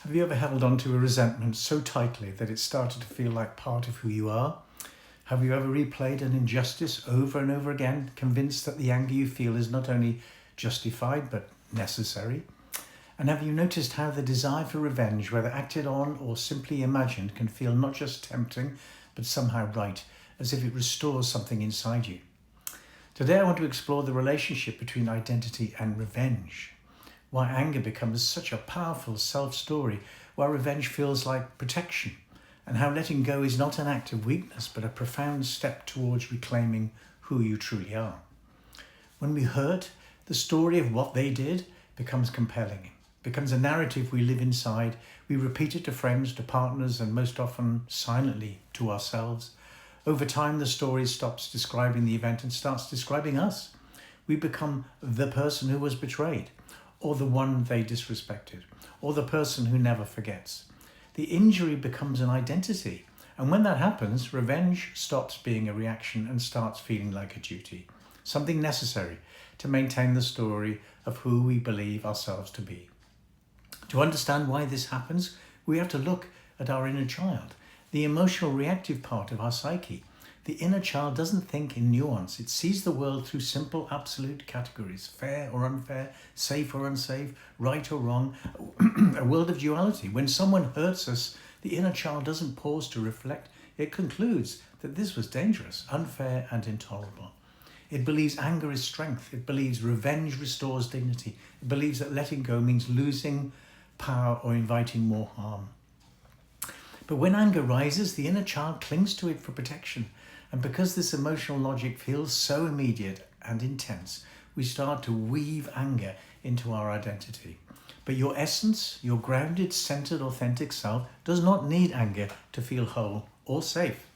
Have you ever held on to a resentment so tightly that it started to feel like part of who you are? Have you ever replayed an injustice over and over again, convinced that the anger you feel is not only justified but necessary? And have you noticed how the desire for revenge, whether acted on or simply imagined, can feel not just tempting but somehow right, as if it restores something inside you? Today I want to explore the relationship between identity and revenge. Why anger becomes such a powerful self-story, why revenge feels like protection, and how letting go is not an act of weakness but a profound step towards reclaiming who you truly are. When we hurt, the story of what they did becomes compelling, becomes a narrative we live inside. We repeat it to friends, to partners, and most often silently to ourselves. Over time, the story stops describing the event and starts describing us. We become the person who was betrayed, or the one they disrespected, or the person who never forgets. The injury becomes an identity, and when that happens, revenge stops being a reaction and starts feeling like a duty, something necessary to maintain the story of who we believe ourselves to be. To understand why this happens, we have to look at our inner child, the emotional reactive part of our psyche. The inner child doesn't think in nuance. It sees the world through simple, absolute categories: fair or unfair, safe or unsafe, right or wrong, a world of duality. When someone hurts us, the inner child doesn't pause to reflect. It concludes that this was dangerous, unfair, and intolerable. It believes anger is strength. It believes revenge restores dignity. It believes that letting go means losing power or inviting more harm. But when anger rises, the inner child clings to it for protection. And because this emotional logic feels so immediate and intense, we start to weave anger into our identity. But your essence, your grounded, centered, authentic self, does not need anger to feel whole or safe.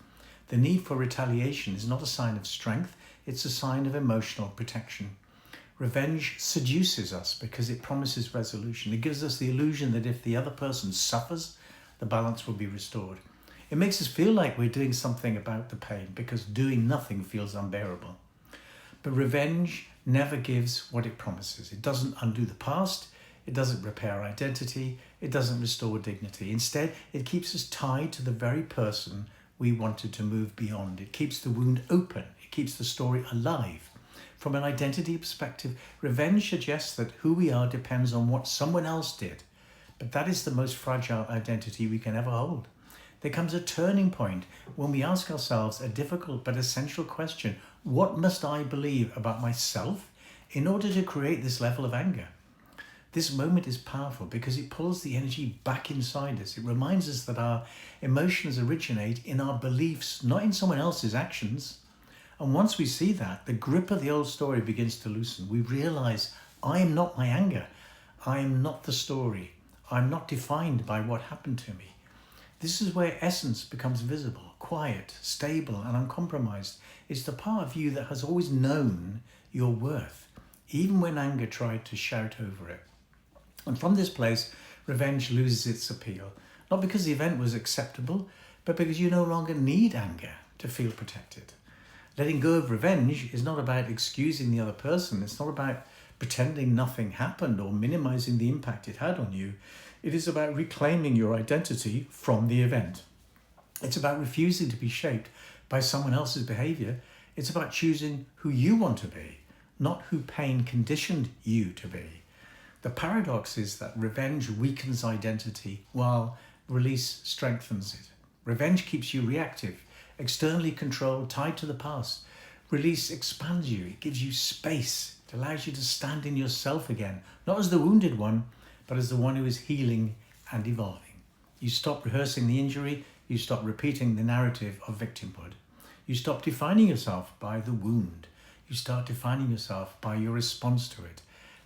The need for retaliation is not a sign of strength, it's a sign of emotional protection. Revenge seduces us because it promises resolution. It gives us the illusion that if the other person suffers, the balance will be restored. It makes us feel like we're doing something about the pain because doing nothing feels unbearable. But revenge never gives what it promises. It doesn't undo the past. It doesn't repair identity. It doesn't restore dignity. Instead, it keeps us tied to the very person we wanted to move beyond. It keeps the wound open. It keeps the story alive. From an identity perspective, revenge suggests that who we are depends on what someone else did. But that is the most fragile identity we can ever hold. There comes a turning point when we ask ourselves a difficult but essential question: what must I believe about myself in order to create this level of anger? This moment is powerful because it pulls the energy back inside us. It reminds us that our emotions originate in our beliefs, not in someone else's actions. And once we see that, the grip of the old story begins to loosen. We realize, I am not my anger. I am not the story. I'm not defined by what happened to me. This is where essence becomes visible, quiet, stable, and uncompromised. It's the part of you that has always known your worth, even when anger tried to shout over it. And from this place, revenge loses its appeal, not because the event was acceptable, but because you no longer need anger to feel protected. Letting go of revenge is not about excusing the other person. It's not about pretending nothing happened or minimizing the impact it had on you. It is about reclaiming your identity from the event. It's about refusing to be shaped by someone else's behavior. It's about choosing who you want to be, not who pain conditioned you to be. The paradox is that revenge weakens identity while release strengthens it. Revenge keeps you reactive, externally controlled, tied to the past. Release expands you. It gives you space. It allows you to stand in yourself again, not as the wounded one, but as the one who is healing and evolving. You stop rehearsing the injury. You stop repeating the narrative of victimhood. You stop defining yourself by the wound. You start defining yourself by your response to it.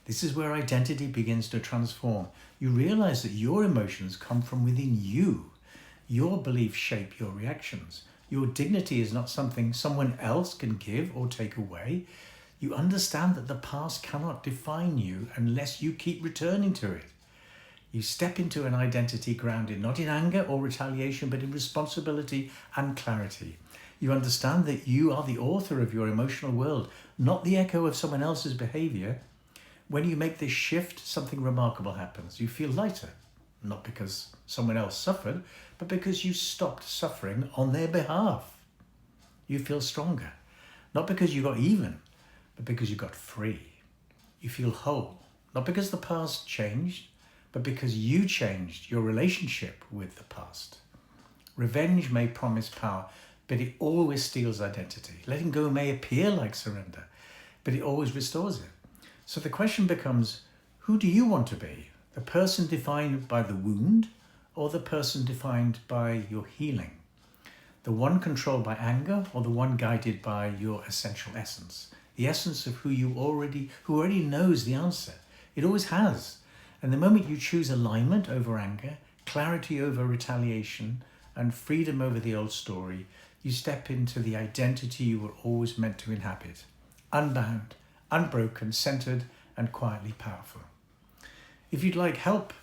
This is where identity begins to transform. You realize that your emotions come from within you. Your beliefs shape your reactions. Your dignity is not something someone else can give or take away. You understand that the past cannot define you unless you keep returning to it. You step into an identity grounded not in anger or retaliation, but in responsibility and clarity. You understand that you are the author of your emotional world, not the echo of someone else's behavior. When you make this shift, something remarkable happens. You feel lighter. not because someone else suffered, but because you stopped suffering on their behalf. You feel stronger, not because you got even, but because you got free. You feel whole, not because the past changed, but because you changed your relationship with the past. Revenge may promise power, but it always steals identity. Letting go may appear like surrender, but it always restores it. So the question becomes, who do you want to be? The person defined by the wound, or the person defined by your healing? The one controlled by anger, or the one guided by your essential essence? The essence of who already knows the answer. It always has. And the moment you choose alignment over anger, clarity over retaliation, and freedom over the old story, you step into the identity you were always meant to inhabit. Unbound, unbroken, centered, and quietly powerful. If you'd like help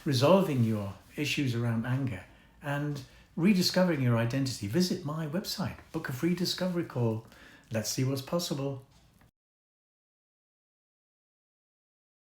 resolving your issues around anger and rediscovering your identity, visit my website, book a free discovery call. Let's see what's possible.